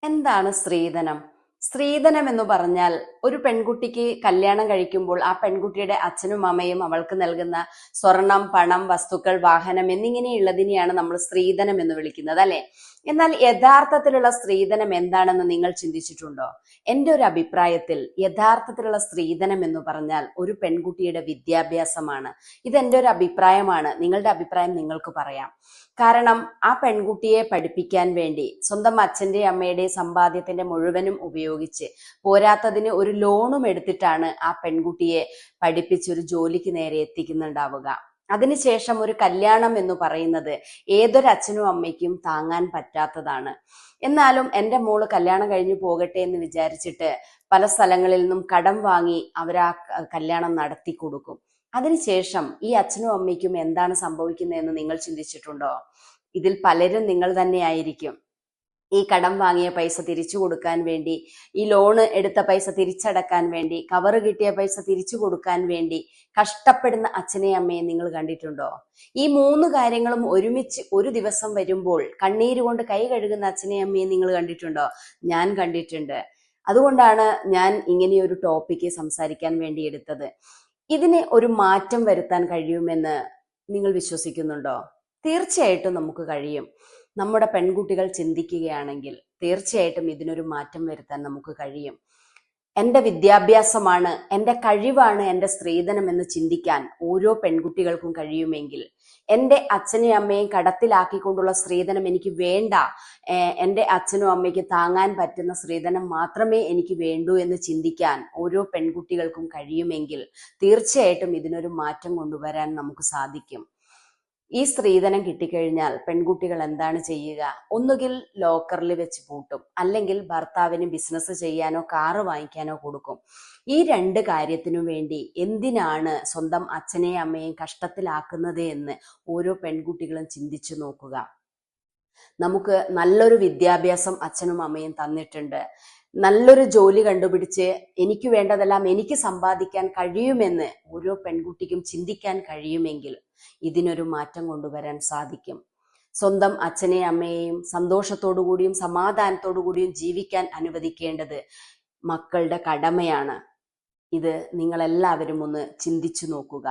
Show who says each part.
Speaker 1: എന്താണ് സ്ത്രീധനം? സ്ത്രീധനം എന്ന് പറഞ്ഞാൽ ഒരു പെൺകുട്ടിക്ക് കല്യാണം കഴിക്കുമ്പോൾ ആ പെൺകുട്ടിയുടെ അച്ഛനും അമ്മയും അവൾക്ക് നൽകുന്ന സ്വർണം, പണം, വസ്തുക്കൾ, വാഹനം എന്നിങ്ങനെയുള്ളതിനെയാണ് നമ്മൾ സ്ത്രീധനം എന്ന് വിളിക്കുന്നത്, അല്ലെ? എന്നാൽ യഥാർത്ഥത്തിലുള്ള സ്ത്രീധനം എന്താണെന്ന് നിങ്ങൾ ചിന്തിച്ചിട്ടുണ്ടോ? എൻ്റെ ഒരു അഭിപ്രായത്തിൽ യഥാർത്ഥത്തിലുള്ള സ്ത്രീധനം എന്ന് പറഞ്ഞാൽ ഒരു പെൺകുട്ടിയുടെ വിദ്യാഭ്യാസമാണ്. ഇതെന്റെ ഒരു അഭിപ്രായമാണ്. നിങ്ങളുടെ അഭിപ്രായം നിങ്ങൾക്ക് പറയാം. കാരണം ആ പെൺകുട്ടിയെ പഠിപ്പിക്കാൻ വേണ്ടി സ്വന്തം അച്ഛന്റെ അമ്മയുടെ സമ്പാദ്യത്തിന്റെ മുഴുവനും ഉപയോഗിച്ച് പോരാത്തതിന് ഒരു ലോണും എടുത്തിട്ടാണ് ആ പെൺകുട്ടിയെ പഠിപ്പിച്ച് ഒരു ജോലിക്ക് നേരെ എത്തിക്കുന്നുണ്ടാവുക. അതിനുശേഷം ഒരു കല്യാണം എന്ന് പറയുന്നത് ഏതൊരു അച്ഛനും അമ്മയ്ക്കും താങ്ങാൻ പറ്റാത്തതാണ്. എന്നാലും എൻ്റെ മോള് കല്യാണം കഴിഞ്ഞു പോകട്ടെ എന്ന് വിചാരിച്ചിട്ട് പല സ്ഥലങ്ങളിൽ നിന്നും കടം വാങ്ങി അവരാ കല്യാണം നടത്തി കൊടുക്കും. അതിനുശേഷം ഈ അച്ഛനും അമ്മയ്ക്കും എന്താണ് സംഭവിക്കുന്നതെന്ന് നിങ്ങൾ ചിന്തിച്ചിട്ടുണ്ടോ? ഇതിൽ പലരും നിങ്ങൾ തന്നെ ആയിരിക്കും. ഈ കടം വാങ്ങിയ പൈസ തിരിച്ചു കൊടുക്കാൻ വേണ്ടി, ഈ ലോണ് എടുത്ത പൈസ തിരിച്ചടക്കാൻ വേണ്ടി, കവറ് കിട്ടിയ പൈസ തിരിച്ചു കൊടുക്കാൻ വേണ്ടി കഷ്ടപ്പെടുന്ന അച്ഛനെയും അമ്മയും നിങ്ങൾ കണ്ടിട്ടുണ്ടോ? ഈ മൂന്ന് കാര്യങ്ങളും ഒരുമിച്ച് ഒരു ദിവസം വരുമ്പോൾ കണ്ണീര് കൊണ്ട് കൈ കഴുകുന്ന അച്ഛനെയും അമ്മയും നിങ്ങൾ കണ്ടിട്ടുണ്ടോ? ഞാൻ കണ്ടിട്ടുണ്ട്. അതുകൊണ്ടാണ് ഞാൻ ഇങ്ങനെയൊരു ടോപ്പിക്ക് സംസാരിക്കാൻ വേണ്ടി എടുത്തത്. ഇതിന് ഒരു മാറ്റം വരുത്താൻ കഴിയുമെന്ന് നിങ്ങൾ വിശ്വസിക്കുന്നുണ്ടോ? തീർച്ചയായിട്ടും നമുക്ക് കഴിയും. നമ്മുടെ പെൺകുട്ടികൾ ചിന്തിക്കുകയാണെങ്കിൽ തീർച്ചയായിട്ടും ഇതിനൊരു മാറ്റം വരുത്താൻ നമുക്ക് കഴിയും. എൻ്റെ വിദ്യാഭ്യാസമാണ്, എൻ്റെ കഴിവാണ് എൻ്റെ സ്ത്രീധനം എന്ന് ചിന്തിക്കാൻ ഓരോ പെൺകുട്ടികൾക്കും കഴിയുമെങ്കിൽ, എൻ്റെ അച്ഛനെയും അമ്മയും കടത്തിലാക്കിക്കൊണ്ടുള്ള സ്ത്രീധനം എനിക്ക് വേണ്ട, എൻ്റെ അച്ഛനും അമ്മയ്ക്ക് താങ്ങാൻ പറ്റുന്ന സ്ത്രീധനം മാത്രമേ എനിക്ക് വേണ്ടൂ എന്ന് ചിന്തിക്കാൻ ഓരോ പെൺകുട്ടികൾക്കും കഴിയുമെങ്കിൽ തീർച്ചയായിട്ടും ഇതിനൊരു മാറ്റം കൊണ്ടുവരാൻ നമുക്ക് സാധിക്കും. ഈ സ്ത്രീധനം കിട്ടിക്കഴിഞ്ഞാൽ പെൺകുട്ടികൾ എന്താണ് ചെയ്യുക? ഒന്നുകിൽ ലോക്കറിൽ വെച്ച് പൂട്ടും, അല്ലെങ്കിൽ ഭർത്താവിന് ബിസിനസ് ചെയ്യാനോ കാറ് വാങ്ങിക്കാനോ കൊടുക്കും. ഈ രണ്ട് കാര്യത്തിനു വേണ്ടി എന്തിനാണ് സ്വന്തം അച്ഛനെയും അമ്മയെയും കഷ്ടത്തിലാക്കുന്നത് എന്ന് ഓരോ പെൺകുട്ടികളും ചിന്തിച്ചു നോക്കുക. നമുക്ക് നല്ലൊരു വിദ്യാഭ്യാസം അച്ഛനും അമ്മയും തന്നിട്ടുണ്ട്. നല്ലൊരു ജോലി കണ്ടുപിടിച്ച് എനിക്ക് വേണ്ടതെല്ലാം എനിക്ക് സമ്പാദിക്കാൻ കഴിയുമെന്ന് ഓരോ പെൺകുട്ടിക്കും ചിന്തിക്കാൻ കഴിയുമെങ്കിൽ ഇതിനൊരു മാറ്റം കൊണ്ടുവരാൻ സാധിക്കും. സ്വന്തം അച്ഛനെയും അമ്മയെയും സന്തോഷത്തോടു കൂടിയും സമാധാനത്തോടു കൂടിയും ജീവിക്കാൻ അനുവദിക്കേണ്ടത് മക്കളുടെ കടമയാണ്. ഇത് നിങ്ങളെല്ലാവരും ഒന്ന് ചിന്തിച്ചു നോക്കുക.